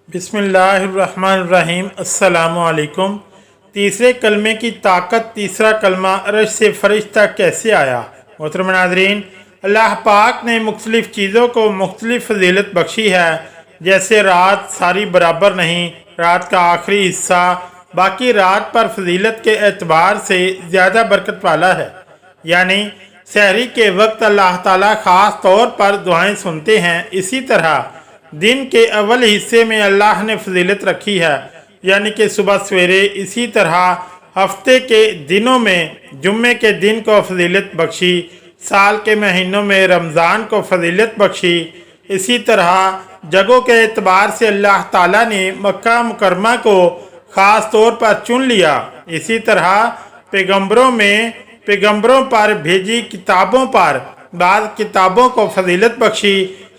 बिस्मिल्लाहिर्रहमानिर्रहीम। अस्सलामु अलैकुम। तीसरे कलमे की ताकत, तीसरा कलमा अरश से फरिश्ता कैसे आया। मोहतरम नाज़रीन, अल्लाह पाक ने मुख्तलिफ़ चीज़ों को मुख्तलिफ़ फजीलत बख्शी है। जैसे रात सारी बराबर नहीं, रात का आखिरी हिस्सा बाकी रात पर फजीलत के एतबार से ज़्यादा बरकत वाला है। यानी सहरी के वक्त अल्लाह ताला ख़ास तौर पर दुआएं सुनते हैं। इसी तरह दिन के अव्वल हिस्से में अल्लाह ने फजीलत रखी है, यानी कि सुबह सवेरे। इसी तरह हफ्ते के दिनों में जुम्मे के दिन को फजीलत बख्शी, साल के महीनों में रमज़ान को फजीलत बख्शी। इसी तरह जगहों के एतबार से अल्लाह ताला ने मक्का मुकरमा को ख़ास तौर पर चुन लिया। इसी तरह पैगंबरों पर भेजी किताबों पर बाद किताबों को फजीलत बख्शी।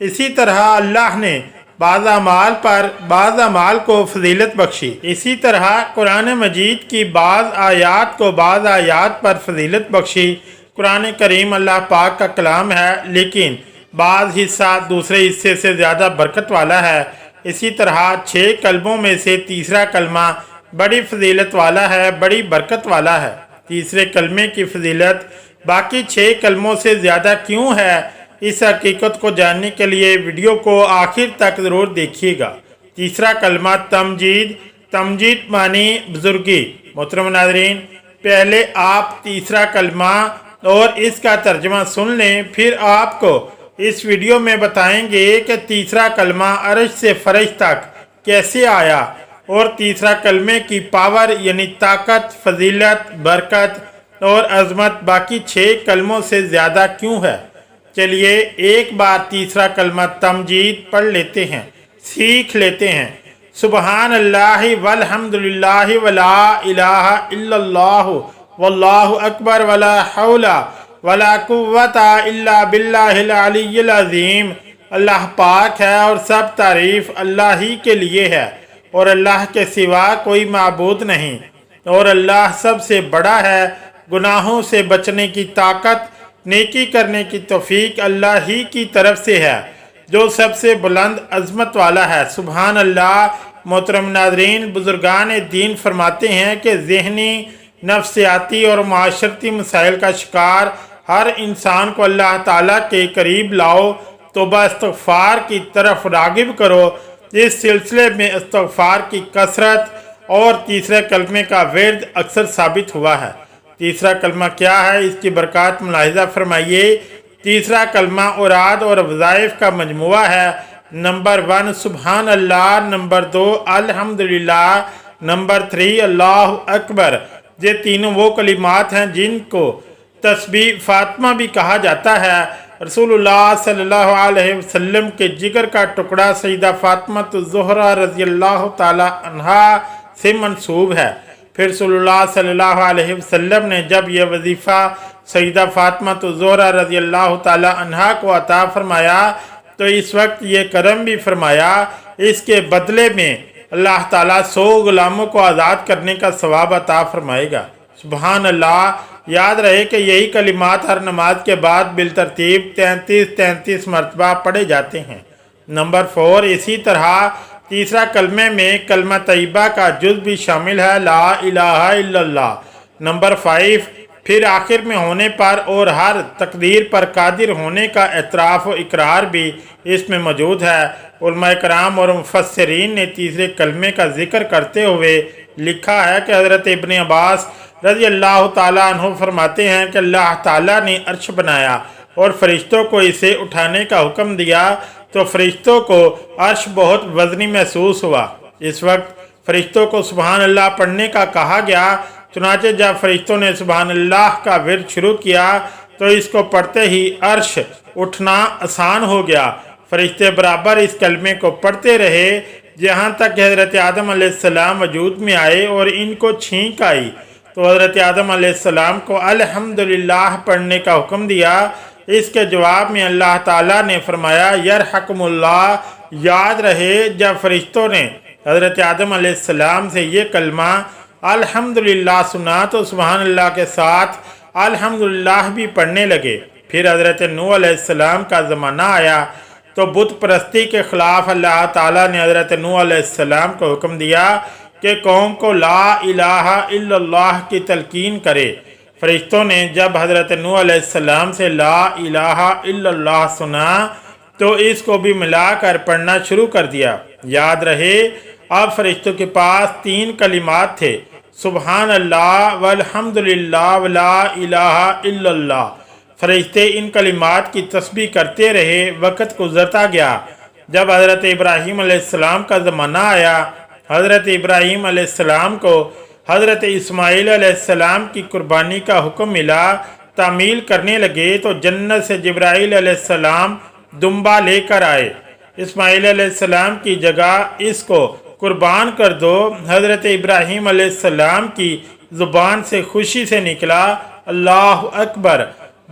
इसी तरह अल्लाह ने बाज़ अमाल पर बाज़ अमाल को फजीलत बख्शी। इसी तरह कुरान मजीद की बाज़ आयात को बाज़ आयात पर फजीलत बख्शी। कुरान करीम अल्लाह पाक का कलाम है, लेकिन बाज़ हिस्सा दूसरे हिस्से से ज़्यादा बरकत वाला है। इसी तरह 6 कलमों में से तीसरा कलमा बड़ी फजीलत वाला है, बड़ी बरकत वाला है। तीसरे कलमे की फजीलत बाकी 6 कलमों से ज़्यादा क्यों है, इस हकीकत को जानने के लिए वीडियो को आखिर तक ज़रूर देखिएगा। तीसरा कलमा तमजीद। तमजीद मानी बुजुर्गी। मोहतरम नाज़रीन, पहले आप तीसरा कलमा और इसका तर्जमा सुन लें, फिर आपको इस वीडियो में बताएंगे कि तीसरा कलमा अरश से फरिश तक कैसे आया और तीसरा कलमे की पावर यानी ताकत, फजीलत, बरकत और अजमत बाकी 6 कलमों से ज़्यादा क्यों है। चलिए एक बार तीसरा कलमा तमजीद पढ़ लेते हैं, सीख लेते हैं। सुबहान अल्लाह वल्हम्दुलिल्लाह वला इलाहा इल्लल्लाहु वल्लाहु अकबर वला हौला वला कुव्वता इल्ला बिल्लाहिल अलिय्यिल अज़ीम। अल्लाह पाक है और सब तारीफ़ अल्लाह ही के लिए है और अल्लाह के सिवा कोई माबूद नहीं, और अल्लाह सबसे बड़ा है। गुनाहों से बचने की ताकत, नेकी करने की तौफीक अल्लाह ही की तरफ से है, जो सबसे बुलंद अजमत वाला है। सुबहान अल्लाह। मोहतरम नाज़रीन, बुजुर्गान दीन फरमाते हैं कि ज़हनी, नफ्सियाती और माशरती मसाइल का शिकार हर इंसान को अल्लाह ताला के करीब लाओ, तौबा इस्तग़फ़ार की तरफ रागिब करो। इस सिलसिले में इस्तग़फ़ार की कसरत और तीसरे कलमे का विर्द अक्सर साबित हुआ है। तीसरा कलमा क्या है, इसकी बरकत मुलाहिज़ा फरमाइए। तीसरा कलमा औराद और वज़ाइफ का मजमुआ है। नंबर 1 सुबहान अल्लाह, नंबर 2 अल्हम्दुलिल्लाह, नंबर 3 अल्लाहु अकबर। ये तीनों वो कलिमात हैं जिनको तस्बीह फातिमा भी कहा जाता है। रसूलुल्लाह सल्लल्लाहु अलैहि वसल्लम के जिगर का टुकड़ा सईदा फातिमा ज़ोहरा रज़ियल्लाहु ताला अन्हा से मंसूब है। फिर रसूलुल्लाह सल्लल्लाहु अलैहि वसल्लम ने जब यह वजीफ़ा सईदा फातिमा ज़ोहरा रज़ियल्लाहु ताला अन्हा को अता फरमाया, तो इस वक्त ये करम भी फरमाया, इसके बदले में अल्लाह ताला 100 गुलामों को आज़ाद करने का सवाब अता फरमाएगा। सुबहान अल्लाह। याद रहे कि यही कलिमात हर नमाज के बाद बिलतरतीब 33 मरतबा पढ़े जाते हैं। नंबर 4 इसी तरह तीसरा कलमे में कलमा तैयबा का जुज़ भी शामिल है, ला इलाहा इल्लल्लाह। नंबर 5 फिर आखिर में होने पर और हर तकदीर पर कादिर होने का एतराफ़ व इकरार भी इसमें मौजूद है। उलमा कराम और मुफस्सिरीन ने तीसरे कलमे का जिक्र करते हुए लिखा है कि हज़रत इब्न अब्बास रज़ी अल्लाह ताला अन्हु फरमाते हैं कि अल्लाह ताला ने अर्श बनाया और फरिश्तों को इसे उठाने का हुक्म दिया, तो फरिश्तों को अर्श बहुत वज़नी महसूस हुआ। इस वक्त फरिश्तों को सुबहान अल्लाह पढ़ने का कहा गया। चुनाचे जब फरिश्तों ने सुबहान अल्लाह का विर्द शुरू किया, तो इसको पढ़ते ही अर्श उठना आसान हो गया। फरिश्ते बराबर इस कलमे को पढ़ते रहे जहाँ तक हज़रत आदम अलैहिस्सलाम वजूद में आए और इनको छींक आई, तो हज़रत आदम अलैहिस्सलाम को अल्हम्दुलिल्लाह पढ़ने का हुक्म दिया। इसके जवाब में अल्लाह ताला ने फरमाया यरहकुमुल्लाह। याद रहे जब फरिश्तों ने हज़रत आदम अलैहिस्सलाम से ये कलमा अल्हम्दुलिल्लाह सुना, तो सुबहान अल्लाह के साथ अल्हम्दुलिल्लाह भी पढ़ने लगे। फिर हज़रत नूह अलैहिस्सलाम का ज़माना आया। تو بت پرستی کے خلاف اللہ تعالیٰ نے حضرت نوح علیہ السلام کو حکم دیا کہ قوم کو لا الہ الا اللہ کی تلقین کرے۔ فرشتوں نے جب حضرت نوح علیہ السلام سے لا الہ الا اللہ سنا تو اس کو بھی ملا کر پڑھنا شروع کر دیا۔ یاد رہے اب فرشتوں کے پاس 3 کلمات تھے، سبحان اللہ والحمدللہ ولا الہ الا اللہ۔ فرشتے ان کلمات کی تسبیح کرتے رہے، وقت گزرتا گیا۔ جب حضرت ابراہیم علیہ السلام کا زمانہ آیا، حضرت ابراہیم علیہ السلام کو حضرت اسماعیل علیہ السلام کی قربانی کا حکم ملا، تعمیل کرنے لگے تو جنت سے جبرائیل علیہ السلام دمبا لے کر آئے، اسماعیل علیہ السلام کی جگہ اس کو قربان کر دو۔ حضرت ابراہیم علیہ السلام کی زبان سے خوشی سے نکلا اللہ اکبر۔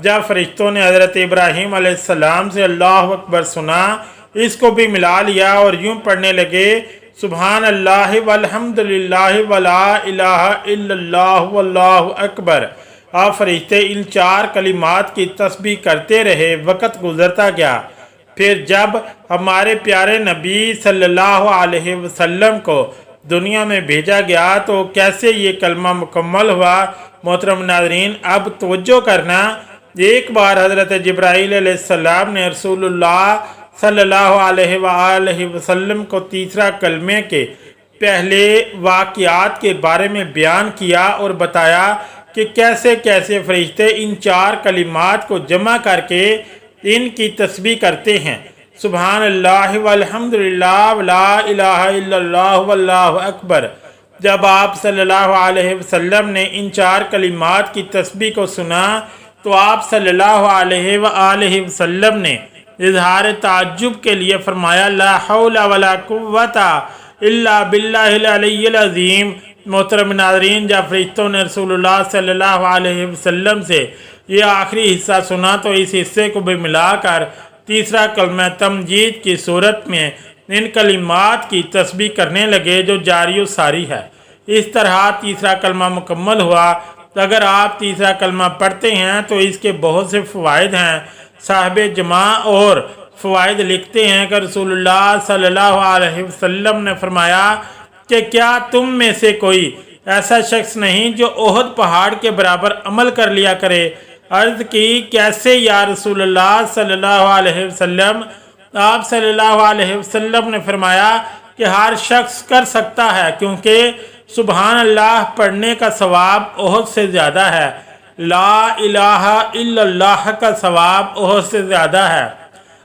جب فرشتوں نے حضرت ابراہیم علیہ السلام سے اللہ اکبر سنا، اس کو بھی ملا لیا اور یوں پڑھنے لگے سبحان اللہ والحمدللہ ولا الہ الا اللہ واللہ اکبر۔ آپ فرشتے ان 4 کلمات کی تسبیح کرتے رہے، وقت گزرتا گیا۔ پھر جب ہمارے پیارے نبی صلی اللہ علیہ وسلم کو دنیا میں بھیجا گیا تو کیسے یہ کلمہ مکمل ہوا؟ محترم ناظرین، اب توجہ کرنا، ایک بار حضرت جبرائیل علیہ السلام نے رسول اللہ صلی اللہ علیہ وآلہ وسلم کو تیسرا کلمے کے پہلے واقعات کے بارے میں بیان کیا اور بتایا کہ کیسے کیسے فرشتے ان 4 کلمات کو جمع کر کے ان کی تسبیح کرتے ہیں، سبحان اللہ والحمدللہ ولا الہ الا اللہ واللہ اکبر۔ جب آپ صلی اللہ علیہ وسلم نے ان 4 کلمات کی تسبیح کو سنا تو آپ صلی اللہ علیہ وآلہ وسلم نے اظہار تعجب کے لیے فرمایا لا حول ولا قوت الا باللہ العلی العظیم۔ محترم ناظرین، جب فرشتوں نے رسول اللہ صلی اللہ علیہ وسلم سے یہ آخری حصہ سنا تو اس حصے کو بھی ملا کر تیسرا کلمہ تمجید کی صورت میں ان کلمات کی تسبیح کرنے لگے جو جاری و ساری ہے۔ اس طرح تیسرا کلمہ مکمل ہوا۔ اگر آپ تیسرا کلمہ پڑھتے ہیں تو اس کے بہت سے فوائد ہیں۔ صاحب جماع اور فوائد لکھتے ہیں کہ رسول اللہ صلی اللہ علیہ وسلم نے فرمایا کہ کیا تم میں سے کوئی ایسا شخص نہیں جو احد پہاڑ کے برابر عمل کر لیا کرے؟ عرض کی کیسے یا رسول اللہ صلی اللہ علیہ وسلم؟ آپ صلی اللہ علیہ وسلم نے فرمایا کہ ہر شخص کر سکتا ہے، کیونکہ سبحان اللہ پڑھنے کا ثواب احد سے زیادہ ہے، لا الہ الا اللہ کا ثواب احد سے زیادہ ہے،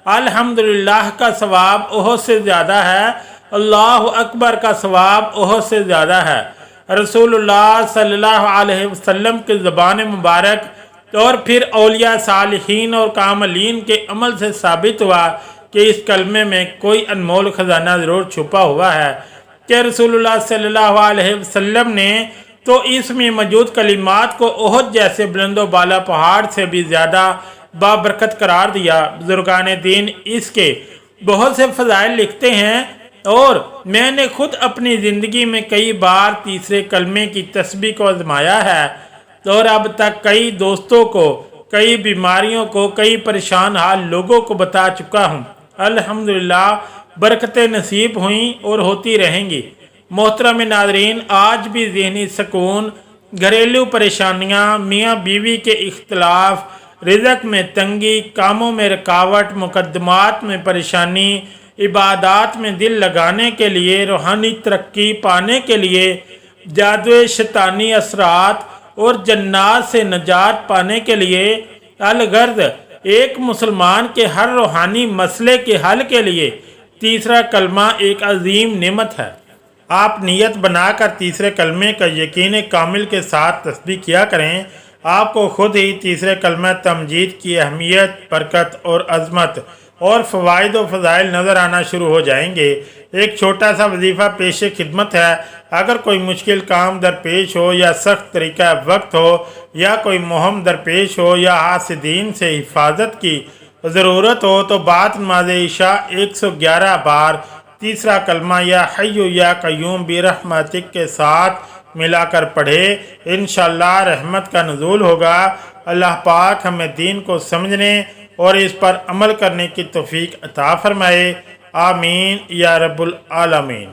الحمدللہ کا ثواب احد سے زیادہ ہے، اللہ اکبر کا ثواب احد سے زیادہ ہے۔ رسول اللہ صلی اللہ علیہ وسلم کی زبان مبارک اور پھر اولیاء صالحین اور کاملین کے عمل سے ثابت ہوا کہ اس کلمے میں کوئی انمول خزانہ ضرور چھپا ہوا ہے، کہ رسول اللہ صلی اللہ علیہ وسلم نے تو اس میں موجود کلمات کو احد جیسے بلند و بالا پہاڑ سے بھی زیادہ بابرکت قرار دیا۔ بزرگان دین اس کے بہت سے فضائل لکھتے ہیں اور میں نے خود اپنی زندگی میں کئی بار تیسرے کلمے کی تسبیح کو آزمایا ہے اور اب تک کئی دوستوں کو، کئی بیماریوں کو، کئی پریشان حال لوگوں کو بتا چکا ہوں۔ الحمدللہ برکتیں نصیب ہوئیں اور ہوتی رہیں گی۔ محترم ناظرین، آج بھی ذہنی سکون، گھریلو پریشانیاں، میاں بیوی کے اختلاف، رزق میں تنگی، کاموں میں رکاوٹ، مقدمات میں پریشانی، عبادات میں دل لگانے کے لیے، روحانی ترقی پانے کے لیے، جادو شیطانی اثرات اور جنات سے نجات پانے کے لیے، الغرض ایک مسلمان کے ہر روحانی مسئلے کے حل کے لیے تیسرا کلمہ ایک عظیم نعمت ہے۔ آپ نیت بنا کر تیسرے کلمے کا یقین کامل کے ساتھ تسبیح کیا کریں، آپ کو خود ہی تیسرے کلمہ تمجید کی اہمیت، برکت اور عظمت اور فوائد و فضائل نظر آنا شروع ہو جائیں گے۔ ایک چھوٹا سا وظیفہ پیش خدمت ہے، اگر کوئی مشکل کام درپیش ہو یا سخت طریقہ وقت ہو یا کوئی مہم درپیش ہو یا حاسدین سے حفاظت کی ضرورت ہو تو بعد نماز عشاء 111 بار تیسرا کلمہ یا حی یا قیوم برحمتک کے ساتھ ملا کر پڑھے، انشاءاللہ رحمت کا نزول ہوگا۔ اللہ پاک ہمیں دین کو سمجھنے اور اس پر عمل کرنے کی توفیق عطا فرمائے۔ آمین یا رب العالمین۔